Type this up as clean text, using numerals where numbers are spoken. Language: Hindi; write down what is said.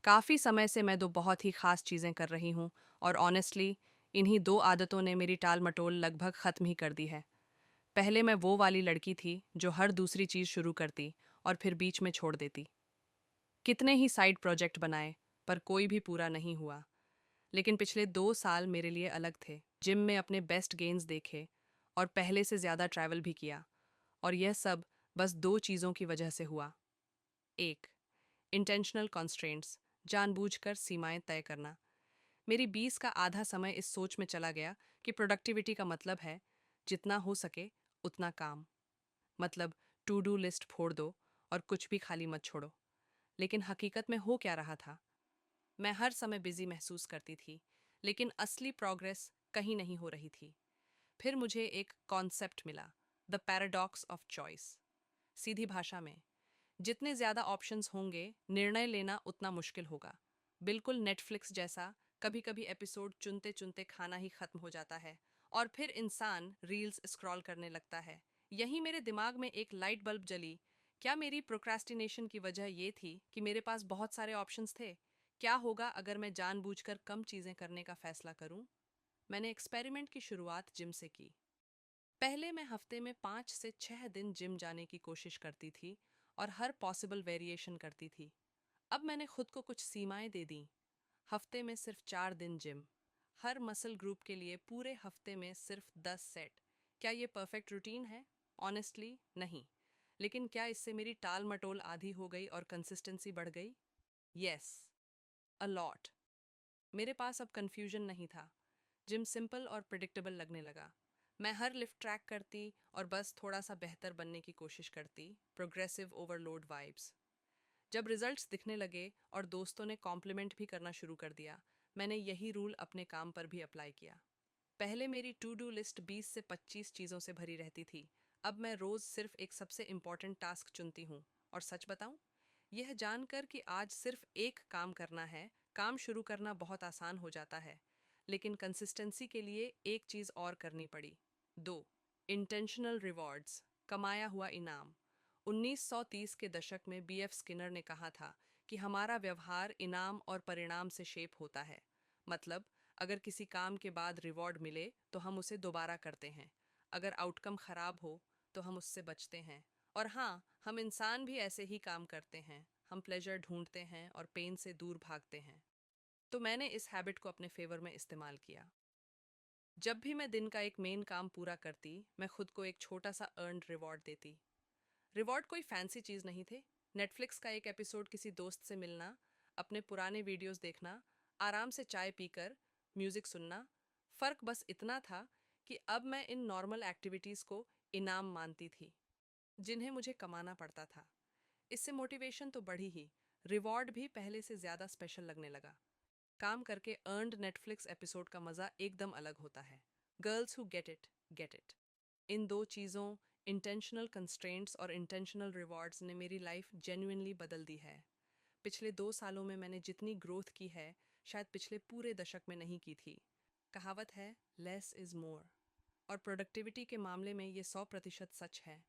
काफ़ी समय से मैं दो बहुत ही ख़ास चीज़ें कर रही हूँ और ऑनेस्टली इन्हीं दो आदतों ने मेरी टाल-मटोल लगभग ख़त्म ही कर दी है। पहले मैं वो वाली लड़की थी जो हर दूसरी चीज़ शुरू करती और फिर बीच में छोड़ देती। कितने ही साइड प्रोजेक्ट बनाए, पर कोई भी पूरा नहीं हुआ। लेकिन पिछले 2 साल मेरे लिए अलग थे। जिम में अपने बेस्ट गेन्स देखे और पहले से ज़्यादा ट्रैवल भी किया। और यह सब बस 2 चीज़ों की वजह से हुआ। 1. इंटेंशनल कॉन्स्ट्रेंट्स, जानबूझकर सीमाएं तय करना। मेरी 20 का आधा समय इस सोच में चला गया कि प्रोडक्टिविटी का मतलब है जितना हो सके उतना काम। मतलब टू डू लिस्ट फोड़ दो और कुछ भी खाली मत छोड़ो। लेकिन हकीकत में हो क्या रहा था? मैं हर समय बिजी महसूस करती थी, लेकिन असली प्रोग्रेस कहीं नहीं हो रही थी। फिर मुझे एक कॉन्सेप्ट मिला, द पैराडॉक्स ऑफ चॉइस। सीधी भाषा में, जितने ज़्यादा ऑप्शंस होंगे निर्णय लेना उतना मुश्किल होगा। बिल्कुल नेटफ्लिक्स जैसा, कभी कभी एपिसोड चुनते चुनते खाना ही खत्म हो जाता है और फिर इंसान रील्स स्क्रॉल करने लगता है। यही मेरे दिमाग में एक लाइट बल्ब जली। क्या मेरी प्रोक्रास्टिनेशन की वजह ये थी कि मेरे पास बहुत सारे ऑप्शंस थे? क्या होगा अगर मैं जानबूझकर कम चीज़ें करने का फैसला करूं? मैंने एक्सपेरिमेंट की शुरुआत जिम से की। पहले मैं हफ्ते में 5 से 6 दिन जिम जाने की कोशिश करती थी और हर पॉसिबल वेरिएशन करती थी। अब मैंने खुद को कुछ सीमाएं दे दी। हफ्ते में सिर्फ 4 दिन जिम, हर मसल ग्रुप के लिए पूरे हफ्ते में सिर्फ 10 सेट। क्या ये परफेक्ट रूटीन है? ऑनेस्टली नहीं। लेकिन क्या इससे मेरी टाल मटोल आधी हो गई और कंसिस्टेंसी बढ़ गई? Yes, a lot. मेरे पास अब कंफ्यूजन नहीं था। जिम सिंपल और प्रिडिक्टेबल लगने लगा। मैं हर लिफ्ट ट्रैक करती और बस थोड़ा सा बेहतर बनने की कोशिश करती। Progressive overload vibes. जब रिजल्ट्स दिखने लगे और दोस्तों ने कॉम्प्लीमेंट भी करना शुरू कर दिया, मैंने यही रूल अपने काम पर भी अप्लाई किया। पहले मेरी टू डू लिस्ट 20 से 25 चीज़ों से भरी रहती थी। अब मैं रोज़ सिर्फ एक सबसे इम्पॉर्टेंट टास्क चुनती हूँ। और सच बताऊँ, यह जानकर कि आज सिर्फ एक काम करना है, काम शुरू करना बहुत आसान हो जाता है। लेकिन कंसिस्टेंसी के लिए एक चीज़ और करनी पड़ी। 2. इंटेंशनल रिवॉर्ड्स, कमाया हुआ इनाम। 1930 के दशक में बीएफ स्किनर ने कहा था कि हमारा व्यवहार इनाम और परिणाम से शेप होता है। मतलब, अगर किसी काम के बाद रिवॉर्ड मिले तो हम उसे दोबारा करते हैं। अगर आउटकम खराब हो तो हम उससे बचते हैं। और हाँ, हम इंसान भी ऐसे ही काम करते हैं। हम प्लेजर ढूंढते हैं और पेन से दूर भागते हैं। तो मैंने इस हैबिट को अपने फेवर में इस्तेमाल किया। जब भी मैं दिन का एक मेन काम पूरा करती, मैं खुद को एक छोटा सा अर्नड रिवॉर्ड देती। रिवॉर्ड कोई फैंसी चीज़ नहीं थे। नेटफ्लिक्स का एक एपिसोड किसी दोस्त से मिलना, अपने पुराने वीडियोस देखना, आराम से चाय पीकर म्यूज़िक सुनना। फ़र्क बस इतना था कि अब मैं इन नॉर्मल एक्टिविटीज़ को इनाम मानती थी, जिन्हें मुझे कमाना पड़ता था। इससे मोटिवेशन तो बढ़ी ही, रिवॉर्ड भी पहले से ज़्यादा स्पेशल लगने लगा। काम करके अर्नड नेटफ्लिक्स एपिसोड का मज़ा एकदम अलग होता है। Girls who get it, get it. इन दो चीज़ों, इंटेंशनल कंस्ट्रेंट्स और इंटेंशनल रिवॉर्ड्स ने मेरी लाइफ जेन्युइनली बदल दी है। पिछले 2 सालों में मैंने जितनी ग्रोथ की है, शायद पिछले पूरे दशक में नहीं की थी। कहावत है, लेस इज़ मोर। और प्रोडक्टिविटी के मामले में ये 100% सच है।